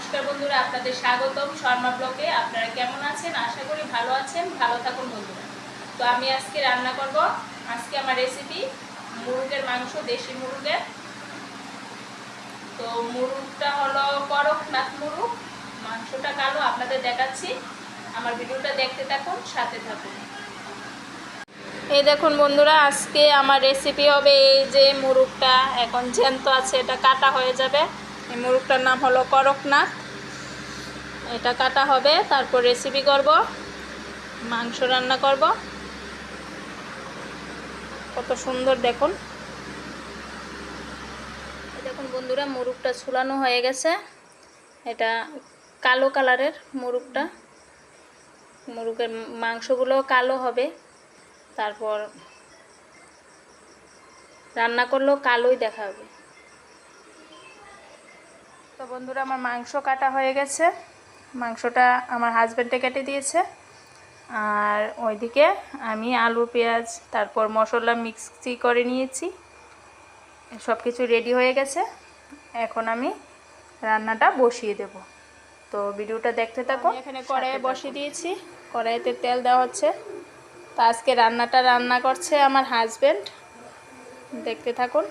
নমস্কার বন্ধুরা, আপনাদের স্বাগতম শর্মা ব্লগে। আপনারা কেমন আছেন? আশা করি ভালো আছেন। ভালো থাকুন বন্ধুরা। তো আমি আজকে রান্না করব। আজকে আমার রেসিপি মুরগের মাংস, দেশি মুরগের। তো মুরগটা হলো করকনাথ মুরগ, মাংসটা কালো। আপনাদের দেখাচ্ছি, আমার ভিডিওটা দেখতে থাকুন, সাথে থাকুন। এই দেখুন বন্ধুরা, আজকে আমার রেসিপি হবে এই যে মুরগটা এখন জ্যান্ত আছে, এটা কাটা হয়ে যাবে। এই মুরগটার নাম হলো করকনাথ। এটা কাটা হবে, তারপর রেসিপি করব, মাংস রান্না করব। কত সুন্দর দেখুন। এই দেখুন বন্ধুরা, মুরগটা ছুলানো হয়ে গেছে। এটা কালো কালারের মুরগটা। মুরগের মাংসগুলো কালো হবে, তারপর রান্না করলেও কালোই দেখা হবে। তো বন্ধুরা, আমার মাংস কাটা হয়ে গেছে। মাংসটা আমার হাজব্যান্ডে কেটে দিয়েছে, আর ওইদিকে আমি আলু পেঁয়াজ তারপর মশলা মিক্সি করে নিয়েছি। সব কিছু রেডি হয়ে গেছে। এখন আমি রান্নাটা বসিয়ে দেব। তো ভিডিওটা দেখতে থাকুন। এখানে কড়াইয়ে বসিয়ে দিয়েছি, কড়াইতে তেল দেওয়া হচ্ছে। তো আজকে রান্নাটা রান্না করছে আমার হাজব্যান্ড। দেখতে থাকুন,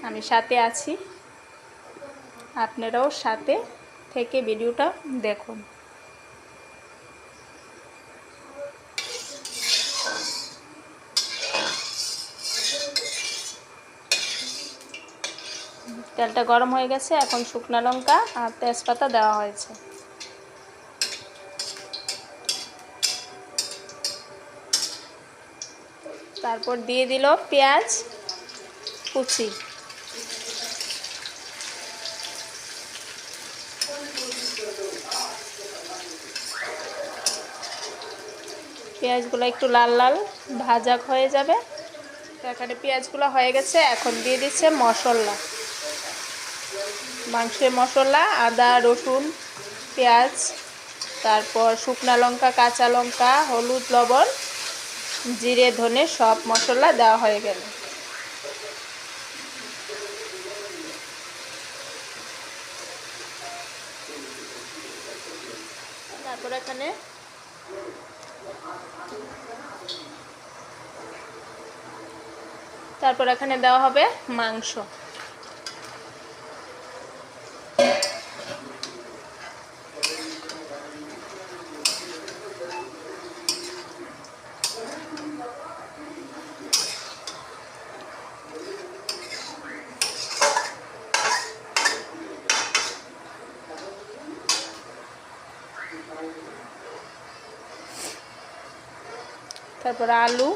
আমি সাথে আছি, আপনারাও সাথে থেকে ভিডিওটা দেখুন। তেলটা গরম হয়ে গেছে, এখন শুকনো লঙ্কা আর তেজপাতা দেওয়া হয়েছে। তারপর দিয়ে দিল পেঁয়াজ কুচি। পেঁয়াজগুলো একটু লাল লাল ভাজা হয়ে যাবে। তো এখানে পেঁয়াজগুলো হয়ে গেছে, এখন দিয়ে দিচ্ছে মশলা। মাংসের মশলা, আদা রসুন পেঁয়াজ, তারপর শুকনো লঙ্কা কাঁচা লঙ্কা হলুদ লবণ জিরে ধনে সব মশলা দেওয়া হয়ে গেল। তারপর এখানে দেওয়া হবে মাংস। তারপর আলু,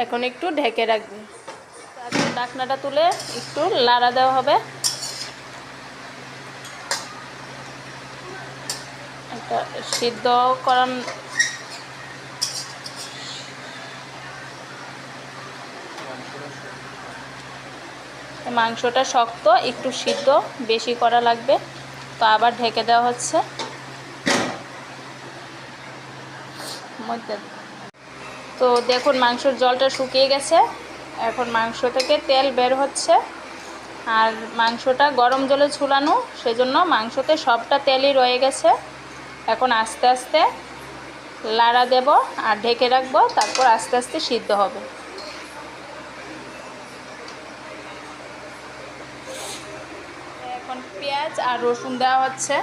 এখন একটু ঢেকে রাখবে। তারপর ঢাকনাটা তুলে একটু লাড়া দেওয়া হবে। এটা সিদ্ধ করান মাংসটা শক্ত, একটু সিদ্ধ বেশি করা লাগবে। তো আবার ঢেকে দেওয়া হচ্ছে। তো দেখুন, মাংসের জলটা শুকিয়ে গেছে। এখন মাংস থেকে তেল বের হচ্ছে, আর মাংসটা গরম জলে ঝুলানো, সেজন্য মাংসতে সবটা তেলই রয়ে গেছে। এখন আস্তে আস্তে লাড়া দেব আর ঢেকে রাখবো, তারপর আস্তে আস্তে সিদ্ধ হবে। এখন পেঁয়াজ আর রসুন দেওয়া হচ্ছে।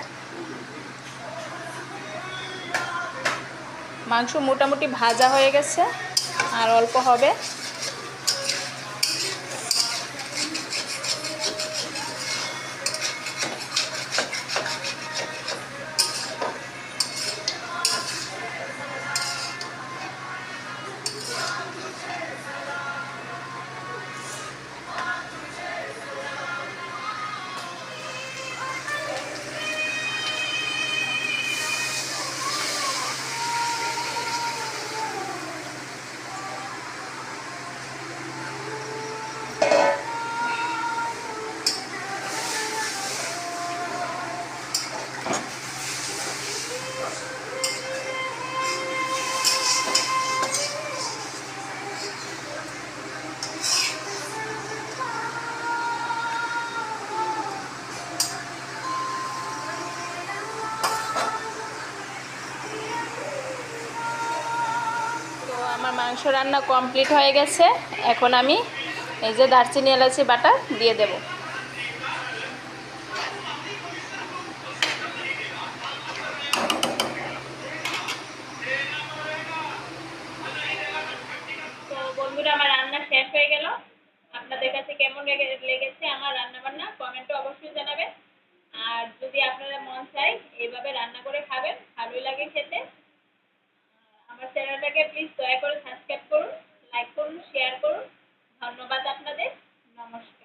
মাংস মোটামুটি ভাজা হয়ে গেছে, আর অল্প হবে। আমার মাংস রান্না কমপ্লিট হয়ে গেছে। এখন আমি এই যে দারচিনি এলাচি বাটা দিয়ে দেব। তো বন্ধুরা, আমার রান্না শেষ হয়ে গেল। আপনাদের কাছে কেমন লেগেছে আমার রান্না বান্না কমেন্টে অবশ্যই জানাবেন। আর যদি আপনারা মন চায় এইভাবে রান্না করে খাবেন, ভালোই লাগে খেতে। আমার চ্যানেলটাকে প্লিজ দয়া করে সাবস্ক্রাইব করুন, লাইক করুন, শেয়ার করুন। ধন্যবাদ আপনাদের। নমস্কার।